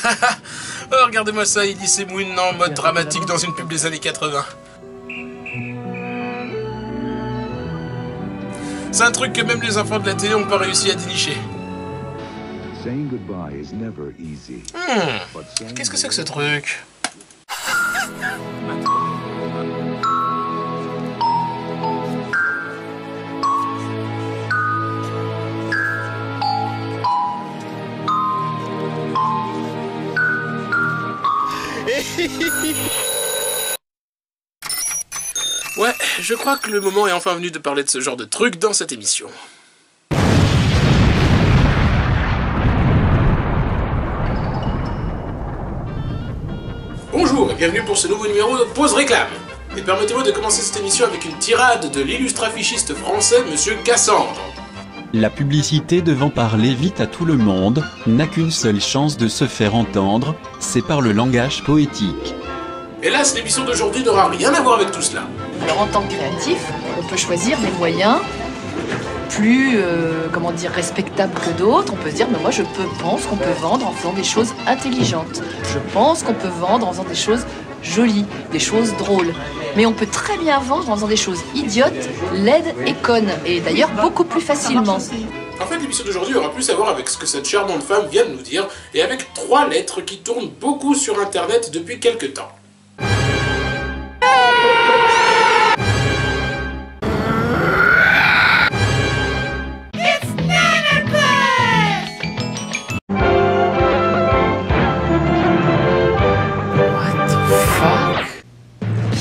Oh, regardez-moi ça, Elise Moon en mode dramatique dans une pub des années 80. C'est un truc que même les enfants de la télé n'ont pas réussi à dénicher. Qu'est-ce que c'est que ce truc? Ouais, je crois que le moment est enfin venu de parler de ce genre de truc dans cette émission. Bonjour et bienvenue pour ce nouveau numéro de Pause Réclame. Et permettez-moi de commencer cette émission avec une tirade de l'illustre affichiste français Monsieur Cassandre. La publicité devant parler vite à tout le monde n'a qu'une seule chance de se faire entendre, c'est par le langage poétique. Hélas, l'émission d'aujourd'hui n'aura rien à voir avec tout cela. Alors en tant que créatif, on peut choisir des moyens plus, respectables que d'autres. On peut se dire, mais moi je pense qu'on peut vendre en faisant des choses intelligentes. Je pense qu'on peut vendre en faisant des choses jolies, des choses drôles. Mais on peut très bien vendre en faisant des choses idiotes, laides et connes. Et d'ailleurs beaucoup plus facilement. En fait, l'émission d'aujourd'hui aura plus à voir avec ce que cette charmante femme vient de nous dire, et avec 3 lettres qui tournent beaucoup sur internet depuis quelques temps.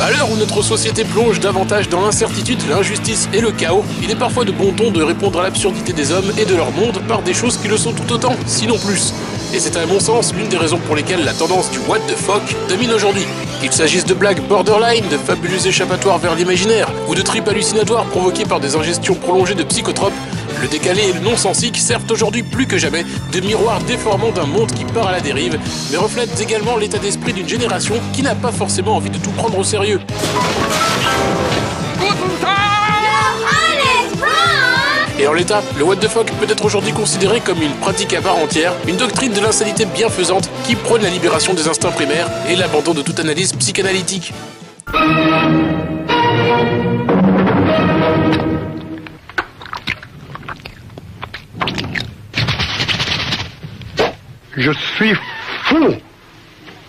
À l'heure où notre société plonge davantage dans l'incertitude, l'injustice et le chaos, il est parfois de bon ton de répondre à l'absurdité des hommes et de leur monde par des choses qui le sont tout autant, sinon plus. Et c'est à mon sens l'une des raisons pour lesquelles la tendance du what the fuck domine aujourd'hui. Qu'il s'agisse de blagues borderline, de fabuleux échappatoires vers l'imaginaire, ou de tripes hallucinatoires provoquées par des ingestions prolongées de psychotropes, le décalé et le non-sensique servent aujourd'hui plus que jamais de miroir déformant d'un monde qui part à la dérive, mais reflètent également l'état d'esprit d'une génération qui n'a pas forcément envie de tout prendre au sérieux. Et en l'état, le what the fuck peut être aujourd'hui considéré comme une pratique à part entière, une doctrine de l'insanité bienfaisante qui prône la libération des instincts primaires et l'abandon de toute analyse psychanalytique. Je suis fou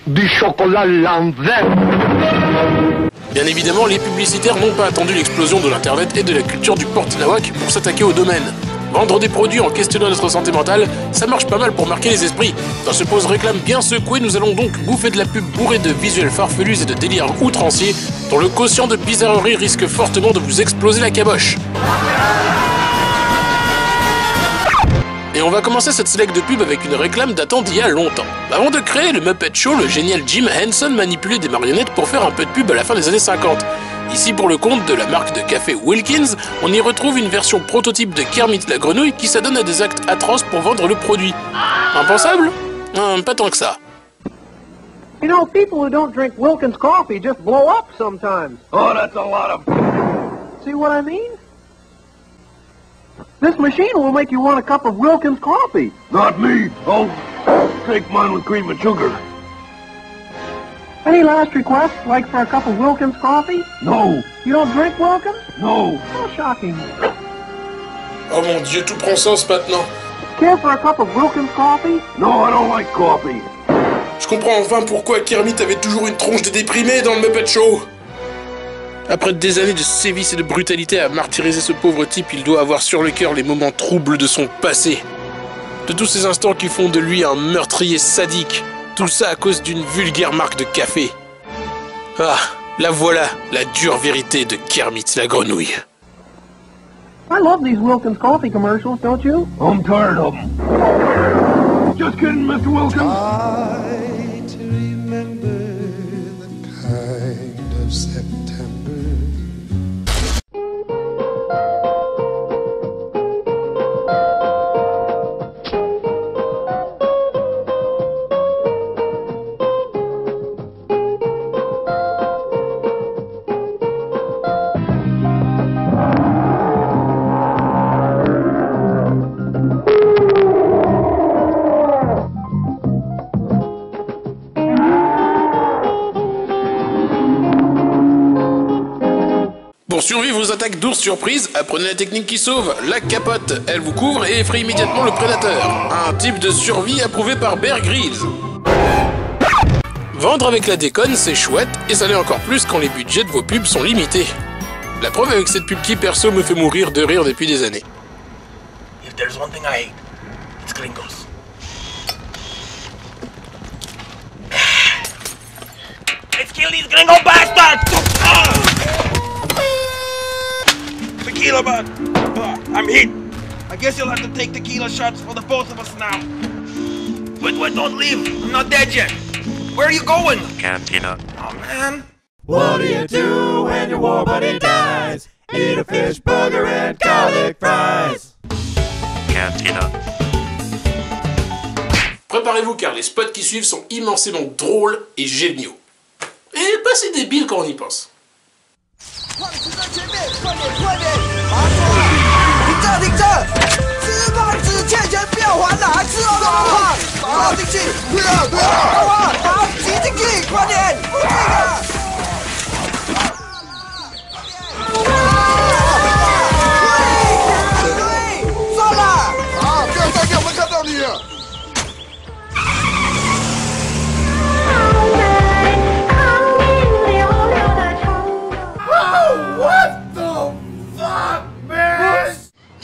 du chocolat l'envers. Bien évidemment, les publicitaires n'ont pas attendu l'explosion de l'internet et de la culture du porte-nawak pour s'attaquer au domaine. Vendre des produits en questionnant notre santé mentale, ça marche pas mal pour marquer les esprits. Dans ce pause réclame bien secoué, nous allons donc bouffer de la pub bourrée de visuels farfelus et de délires outranciers, dont le quotient de bizarrerie risque fortement de vous exploser la caboche. Et on va commencer cette select de pub avec une réclame datant d'il y a longtemps. Avant de créer le Muppet Show, le génial Jim Henson manipulait des marionnettes pour faire un peu de pub à la fin des années 50. Ici, pour le compte de la marque de café Wilkins, on y retrouve une version prototype de Kermit la grenouille qui s'adonne à des actes atroces pour vendre le produit. Impensable? Pas tant que ça. You know, people who don't drink Wilkins coffee just blow up sometimes. Oh, that's a lot of... See what I mean? This machine will make you want a cup of Wilkins coffee. Not me. Oh, take mine with cream and sugar. Any last requests, like for a cup of Wilkins coffee? No. You don't drink Wilkins? No. How shocking. Oh mon Dieu, tout prend sens maintenant. Care for a cup of Wilkins coffee? No, I don't like coffee. Je comprends enfin pourquoi Kermit avait toujours une tronche de déprimé dans le Muppet Show. Après des années de sévices et de brutalité à martyriser ce pauvre type, il doit avoir sur le cœur les moments troubles de son passé. De tous ces instants qui font de lui un meurtrier sadique. Tout ça à cause d'une vulgaire marque de café. Ah, la voilà, la dure vérité de Kermit la grenouille. I love these Wilkins coffee commercials, don't you? I'm tired of them. Just kidding, Mr. Wilkins. Try to remember the kind of September. Pour survivre aux attaques d'ours surprises, apprenez la technique qui sauve, la capote. Elle vous couvre et effraie immédiatement le prédateur. Un type de survie approuvé par Bear Grylls. Vendre avec la déconne, c'est chouette, et ça l'est encore plus quand les budgets de vos pubs sont limités. La preuve avec cette pub qui, perso, me fait mourir de rire depuis des années. If there's one thing I hate, it's gringos. Let's kill these gringo bastards! Tequila, man! I'm hit. I guess you'll have to take tequila shots for the both of us now. Wait, don't leave. I'm not dead yet. Where are you going? Cantina. Oh, man. What do you do when your war buddy dies? Eat a fish burger and garlic fries. Cantina. Préparez-vous car les spots qui suivent sont immensément drôles et géniaux. Et pas si débiles quand on y pense.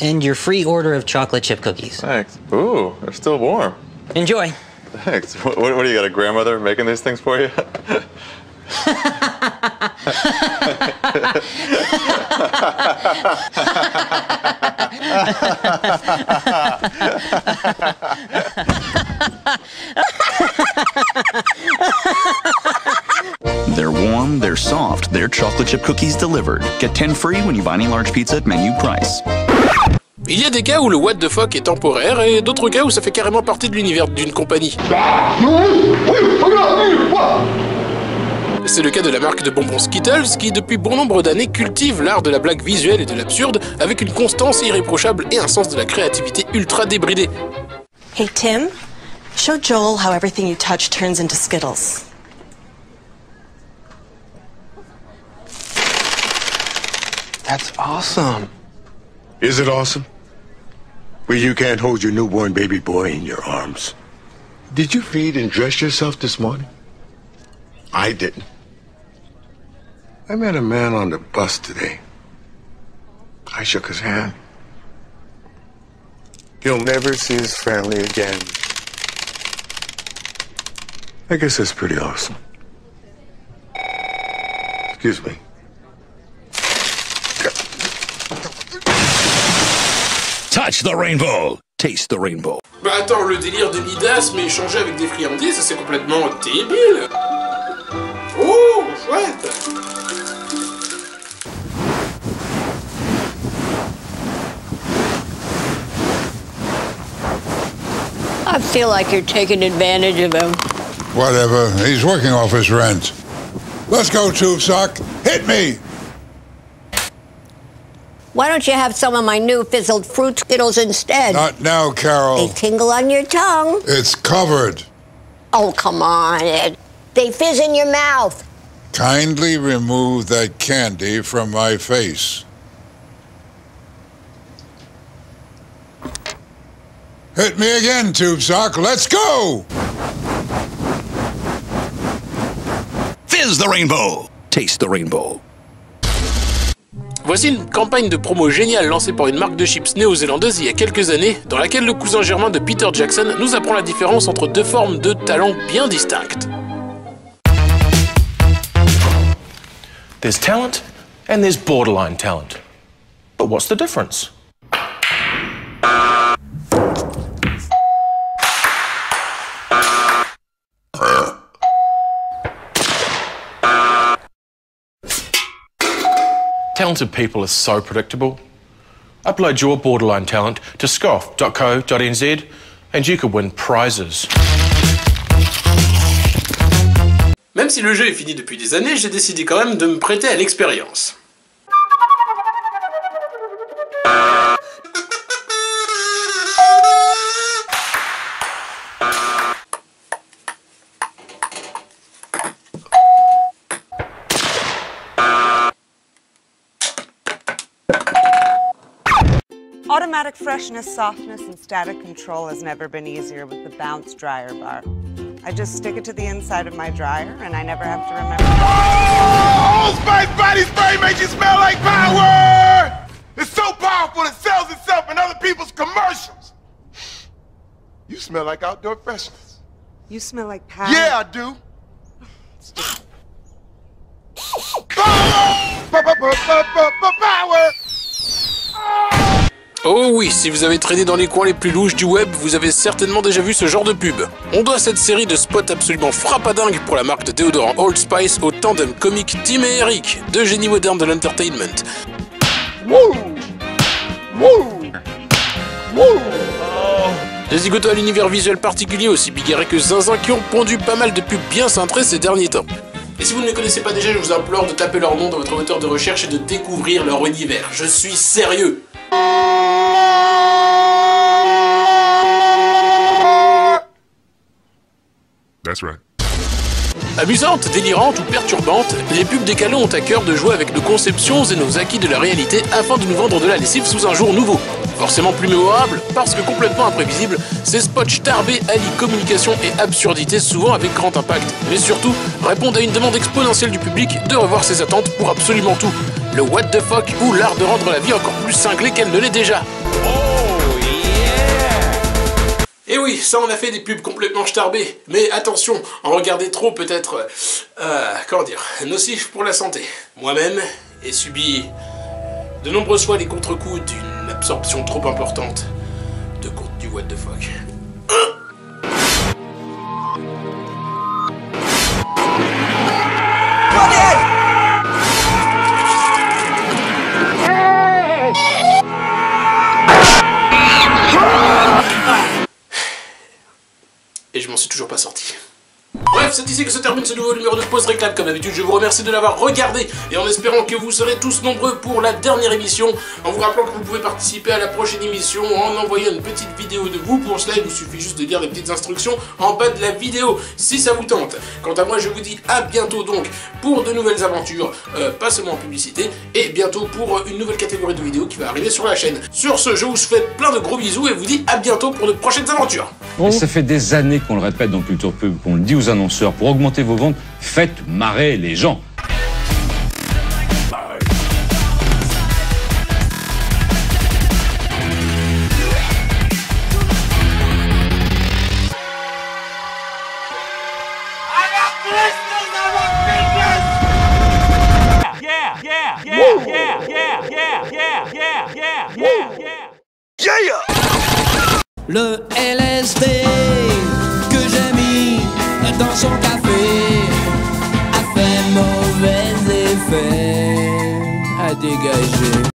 And your free order of chocolate chip cookies. Thanks. Ooh, they're still warm. Enjoy. Thanks. What do you got, a grandmother making these things for you? They're warm, they're soft, they're chocolate chip cookies delivered. Get 10 free when you buy any large pizza at menu price. Il y a des cas où le what the fuck est temporaire et d'autres cas où ça fait carrément partie de l'univers d'une compagnie. C'est le cas de la marque de bonbons Skittles qui, depuis bon nombre d'années, cultive l'art de la blague visuelle et de l'absurde avec une constance irréprochable et un sens de la créativité ultra débridé. Hey Tim, show Joel how everything you touch turns into Skittles. That's awesome. Is it awesome? Well, you can't hold your newborn baby boy in your arms. Did you feed and dress yourself this morning? I didn't. I met a man on the bus today. I shook his hand. He'll never see his family again. I guess that's pretty awesome. Excuse me. Touch the rainbow. Taste the rainbow. Bah attends, le délire de Midas mais échangé avec des friandises, ça c'est complètement débile. Oh, chouette. I feel like you're taking advantage of him. Whatever. He's working off his rent. Let's go, Tube Sock. Hit me! Why don't you have some of my new fizzled fruit Skittles instead? Not now, Carol. They tingle on your tongue. It's covered. Oh, come on, Ed. They fizz in your mouth. Kindly remove that candy from my face. Hit me again, Tube Sock. Let's go! Fizz the rainbow. Taste the rainbow. Voici une campagne de promo géniale lancée par une marque de chips néo-zélandaise il y a quelques années, dans laquelle le cousin germain de Peter Jackson nous apprend la différence entre deux formes de talent bien distinctes. There's talent and there's borderline talent. But what's the difference? Talented people are so predictable. Upload your borderline talent to scoff.co.nz and you could win prizes. Même si le jeu est fini depuis des années, j'ai décidé quand même de me prêter à l'expérience. Automatic freshness, softness, and static control has never been easier with the Bounce dryer bar. I just stick it to the inside of my dryer, and I never have to remember. Old Spice body spray makes you smell like power! It's so powerful it sells itself in other people's commercials. You smell like outdoor freshness. You smell like power. Yeah, I do. Power! Oh oui, si vous avez traîné dans les coins les plus louches du web, vous avez certainement déjà vu ce genre de pub. On doit cette série de spots absolument frappadingues pour la marque de déodorant Old Spice au tandem comique Tim et Eric, deux génies modernes de l'entertainment. Des zigotos à l'univers visuel particulier aussi bigarrés que zinzin qui ont pondu pas mal de pubs bien cintrées ces derniers temps. Et si vous ne les connaissez pas déjà, je vous implore de taper leur nom dans votre moteur de recherche et de découvrir leur univers. Je suis sérieux. That's right. Amusantes, délirantes ou perturbantes, les pubs des canaux ont à cœur de jouer avec nos conceptions et nos acquis de la réalité afin de nous vendre de la lessive sous un jour nouveau. Forcément plus mémorable, parce que complètement imprévisible, ces spots starbés allient communication et absurdité souvent avec grand impact, mais surtout répondent à une demande exponentielle du public de revoir ses attentes pour absolument tout. Le what the fuck ou l'art de rendre la vie encore plus cinglée qu'elle ne l'est déjà. Et oui, ça on a fait des pubs complètement starbées, mais attention, en regarder trop peut être, nocif pour la santé. Moi-même ai subi de nombreuses fois les contre-coups d'une absorption trop importante de contenu what the fuck. Et je m'en suis toujours pas sorti. Bref, c'est ici que se termine ce nouveau numéro de Pause Réclame. Comme d'habitude, je vous remercie de l'avoir regardé et en espérant que vous serez tous nombreux pour la dernière émission. En vous rappelant que vous pouvez participer à la prochaine émission en envoyant une petite vidéo de vous. Pour cela, il vous suffit juste de lire les petites instructions en bas de la vidéo, si ça vous tente. Quant à moi, je vous dis à bientôt donc pour de nouvelles aventures, pas seulement en publicité, et bientôt pour une nouvelle catégorie de vidéos qui va arriver sur la chaîne. Sur ce, je vous souhaite plein de gros bisous et vous dis à bientôt pour de prochaines aventures. Et ça fait des années qu'on le répète dans Culture Pub, qu'on le dit aux annonceurs, pour augmenter vos ventes, faites marrer les gens. Le LSD que j'ai mis dans son café a fait mauvais effet, a dégagé.